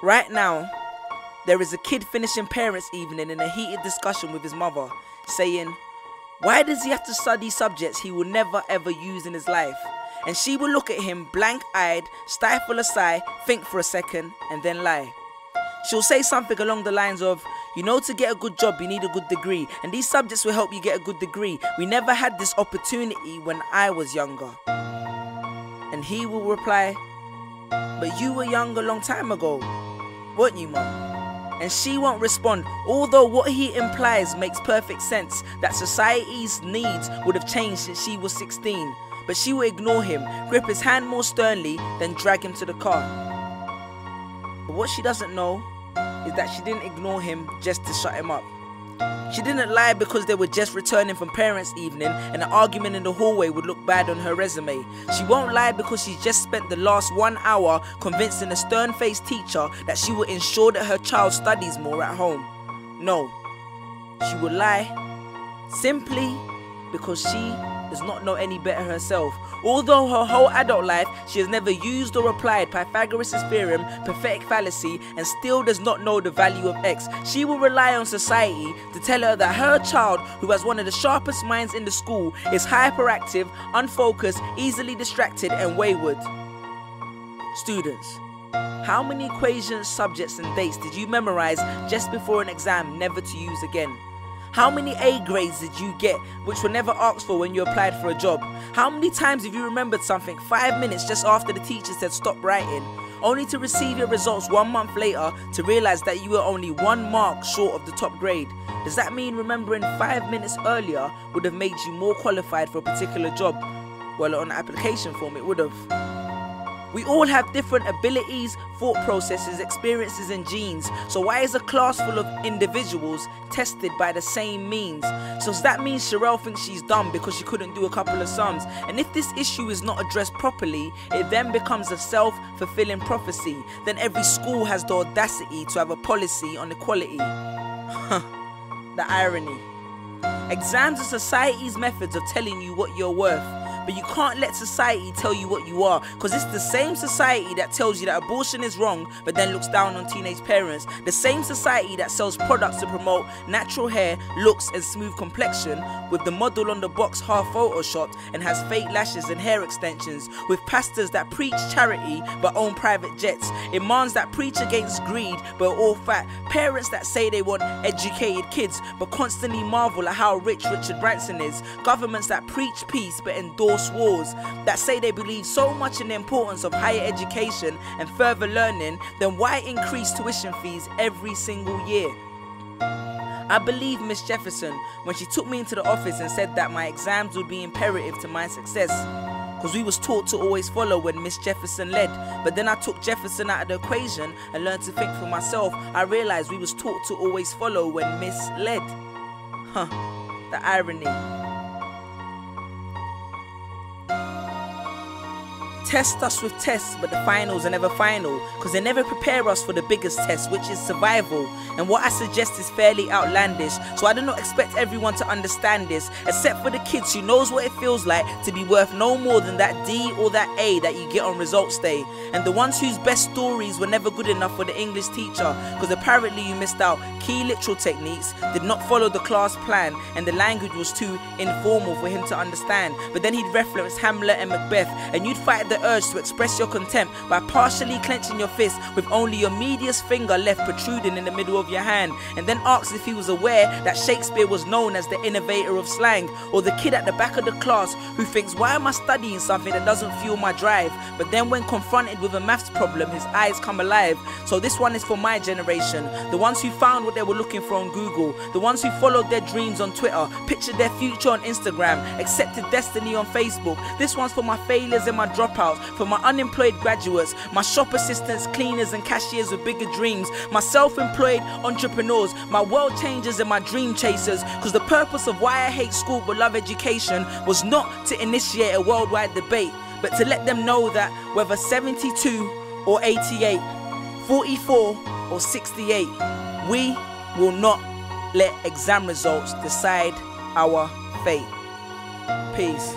Right now, there is a kid finishing parents' evening in a heated discussion with his mother, saying, why does he have to study subjects he will never ever use in his life? And she will look at him blank-eyed, stifle a sigh, think for a second, and then lie. She'll say something along the lines of, you know, to get a good job you need a good degree, and these subjects will help you get a good degree. We never had this opportunity when I was younger. And he will reply, but you were young a long time ago, weren't you, Mum? And she won't respond, although what he implies makes perfect sense, that society's needs would have changed since she was 16. But she will ignore him, grip his hand more sternly, then drag him to the car. But what she doesn't know is that she didn't ignore him just to shut him up. She didn't lie because they were just returning from parents' evening and an argument in the hallway would look bad on her resume. She won't lie because she's just spent the last 1 hour convincing a stern-faced teacher that she will ensure that her child studies more at home. No, she will lie simply because she does not know any better herself. Although her whole adult life she has never used or applied Pythagoras' theorem, pathetic fallacy, and still does not know the value of X, she will rely on society to tell her that her child, who has one of the sharpest minds in the school, is hyperactive, unfocused, easily distracted, and wayward. Students, how many equations, subjects, and dates did you memorize just before an exam never to use again? How many A grades did you get which were never asked for when you applied for a job? How many times have you remembered something 5 minutes just after the teacher said stop writing, only to receive your results 1 month later to realize that you were only 1 mark short of the top grade? Does that mean remembering 5 minutes earlier would have made you more qualified for a particular job? Well, on the application form it would have. We all have different abilities, thought processes, experiences and genes. So why is a class full of individuals tested by the same means? So does that mean Sherelle thinks she's dumb because she couldn't do a couple of sums? And if this issue is not addressed properly, it then becomes a self-fulfilling prophecy. Then every school has the audacity to have a policy on equality. The irony. Exams are society's methods of telling you what you're worth. But you can't let society tell you what you are, because it's the same society that tells you that abortion is wrong but then looks down on teenage parents. The same society that sells products to promote natural hair, looks and smooth complexion, with the model on the box half photoshopped and has fake lashes and hair extensions, with pastors that preach charity but own private jets, imams that preach against greed but are all fat, parents that say they want educated kids but constantly marvel at how rich Richard Branson is, governments that preach peace but endorse wars, that say they believe so much in the importance of higher education and further learning, then why increase tuition fees every single year? I believe Miss Jefferson when she took me into the office and said that my exams would be imperative to my success, because we was taught to always follow when Miss Jefferson led. But then I took Jefferson out of the equation and learned to think for myself. I realized we was taught to always follow when Miss led. The irony. Test us with tests, but the finals are never final, because they never prepare us for the biggest test, which is survival. And what I suggest is fairly outlandish, so I do not expect everyone to understand this, except for the kids who knows what it feels like to be worth no more than that D or that A that you get on results day, and the ones whose best stories were never good enough for the English teacher, because apparently you missed out key literal techniques, did not follow the class plan, and the language was too informal for him to understand. But then he'd reference Hamlet and Macbeth, and you'd fight the urge to express your contempt by partially clenching your fist with only your medius finger left protruding in the middle of your hand, and then asked if he was aware that Shakespeare was known as the innovator of slang, or the kid at the back of the class who thinks, why am I studying something that doesn't fuel my drive? But then when confronted with a maths problem, his eyes come alive. So this one is for my generation, the ones who found what they were looking for on Google, the ones who followed their dreams on Twitter, pictured their future on Instagram, accepted destiny on Facebook. This one's for my failures and my dropouts, for my unemployed graduates, my shop assistants, cleaners and cashiers with bigger dreams, my self-employed entrepreneurs, my world changers and my dream chasers, because the purpose of why I hate school but love education was not to initiate a worldwide debate, but to let them know that whether 72 or 88, 44 or 68, we will not let exam results decide our fate. Peace.